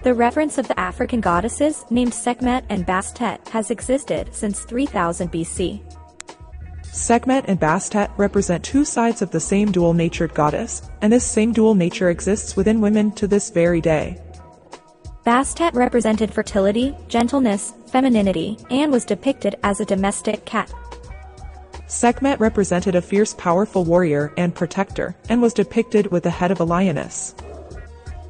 The reference of the African goddesses named Sekhmet and Bastet has existed since 3000 BC. Sekhmet and Bastet represent two sides of the same dual-natured goddess, and this same dual nature exists within women to this very day. Bastet represented fertility, gentleness, femininity, and was depicted as a domestic cat. Sekhmet represented a fierce, powerful warrior and protector, and was depicted with the head of a lioness.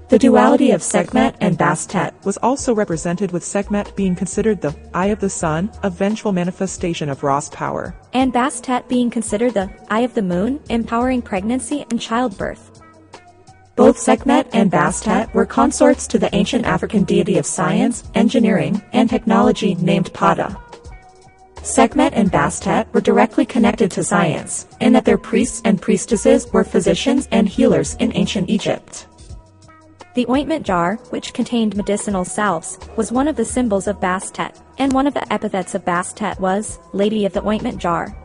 The duality of Sekhmet and Bastet was also represented with Sekhmet being considered the eye of the sun, a vengeful manifestation of Ra's power, and Bastet being considered the eye of the moon, empowering pregnancy and childbirth. Both Sekhmet and Bastet were consorts to the ancient African deity of science, engineering, and technology named Ptah. Sekhmet and Bastet were directly connected to science, in that their priests and priestesses were physicians and healers in ancient Egypt. The ointment jar, which contained medicinal salves, was one of the symbols of Bastet, and one of the epithets of Bastet was Lady of the Ointment Jar.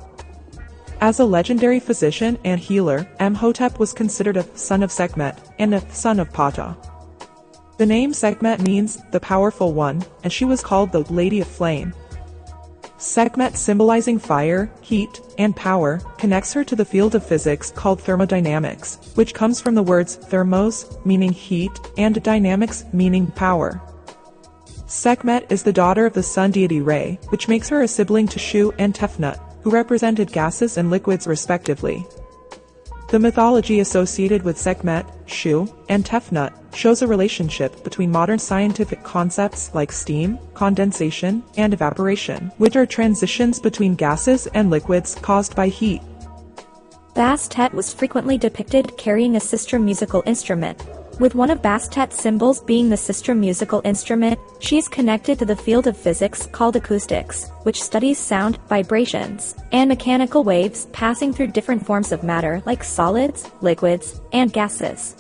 As a legendary physician and healer, Imhotep was considered a son of Sekhmet and a son of Ptah. The name Sekhmet means the powerful one, and she was called the Lady of Flame. Sekhmet, symbolizing fire, heat, and power, connects her to the field of physics called thermodynamics, which comes from the words thermos, meaning heat, and dynamics, meaning power. Sekhmet is the daughter of the sun deity Re, which makes her a sibling to Shu and Tefnut, who represented gases and liquids respectively. The mythology associated with Sekhmet, Shu, and Tefnut shows a relationship between modern scientific concepts like steam, condensation, and evaporation, which are transitions between gases and liquids caused by heat. Bastet was frequently depicted carrying a sistrum musical instrument. With one of Bastet's symbols being the sistrum musical instrument, she is connected to the field of physics called acoustics, which studies sound, vibrations, and mechanical waves passing through different forms of matter like solids, liquids, and gases.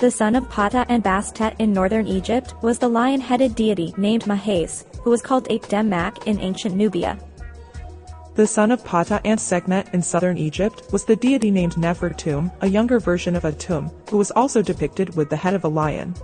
The son of Ptah and Bastet in northern Egypt was the lion-headed deity named Mahes, who was called Apdemmak in ancient Nubia. The son of Ptah and Sekhmet in southern Egypt was the deity named Nefertum, a younger version of Atum, who was also depicted with the head of a lion.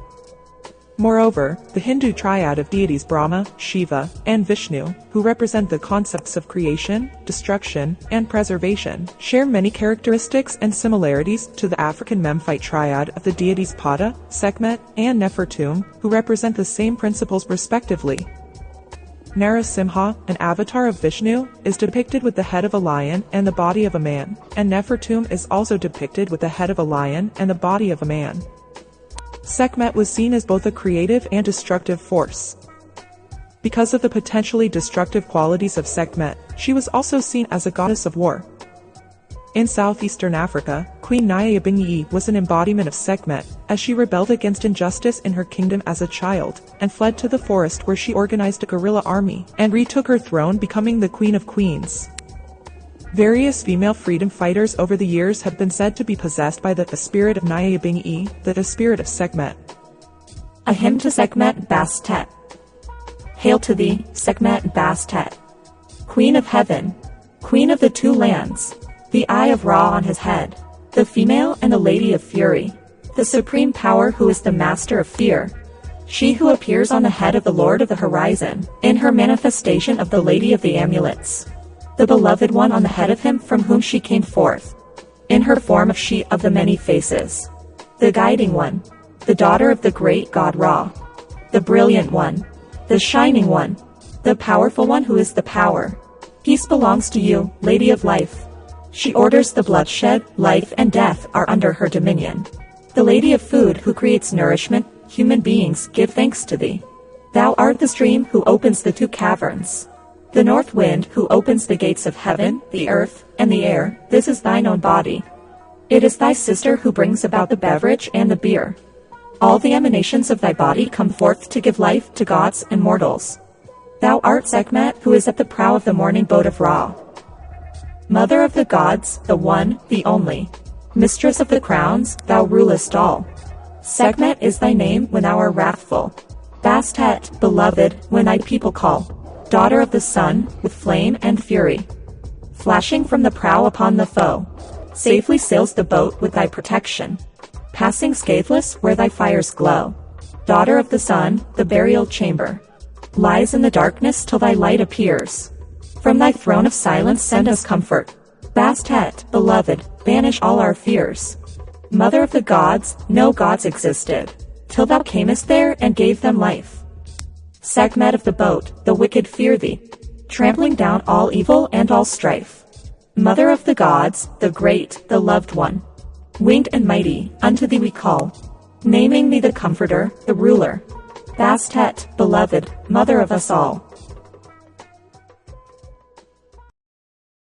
Moreover, the Hindu triad of deities Brahma, Shiva, and Vishnu, who represent the concepts of creation, destruction, and preservation, share many characteristics and similarities to the African Memphite triad of the deities Ptah, Sekhmet, and Nefertum, who represent the same principles respectively. Narasimha, an avatar of Vishnu, is depicted with the head of a lion and the body of a man, and Nefertum is also depicted with the head of a lion and the body of a man. Sekhmet was seen as both a creative and destructive force. Because of the potentially destructive qualities of Sekhmet, she was also seen as a goddess of war. In southeastern Africa, Queen Nyabingi was an embodiment of Sekhmet, as she rebelled against injustice in her kingdom as a child, and fled to the forest where she organized a guerrilla army, and retook her throne, becoming the Queen of Queens. Various female freedom fighters over the years have been said to be possessed by the spirit of Nyabingi, the spirit of Sekhmet. A hymn to Sekhmet Bastet. Hail to thee, Sekhmet Bastet, Queen of heaven, Queen of the two lands, the eye of Ra on his head, the female and the lady of fury, the supreme power who is the master of fear, she who appears on the head of the Lord of the horizon, in her manifestation of the Lady of the Amulets, the beloved one on the head of him from whom she came forth, in her form of she of the many faces, the guiding one, the daughter of the great god Ra, the brilliant one, the shining one, the powerful one who is the power. Peace belongs to you, Lady of Life. She orders the bloodshed, life and death are under her dominion. The Lady of Food who creates nourishment, human beings give thanks to thee. Thou art the stream who opens the two caverns. The north wind who opens the gates of heaven, the earth, and the air, this is thine own body. It is thy sister who brings about the beverage and the beer. All the emanations of thy body come forth to give life to gods and mortals. Thou art Sekhmet who is at the prow of the morning boat of Ra. Mother of the gods, the one, the only. Mistress of the crowns, thou rulest all. Sekhmet is thy name when thou art wrathful. Bastet, beloved, when thy people call. Daughter of the sun, with flame and fury. Flashing from the prow upon the foe. Safely sails the boat with thy protection. Passing scatheless where thy fires glow. daughter of the sun, the burial chamber lies in the darkness till thy light appears. From thy throne of silence send us comfort. Bastet, beloved, banish all our fears. Mother of the gods, no gods existed, till thou camest there and gave them life. Sekhmet of the boat, the wicked fear thee, trampling down all evil and all strife. Mother of the gods, the great, the loved one, winged and mighty, unto thee we call, naming thee the comforter, the ruler. Bastet, beloved, mother of us all.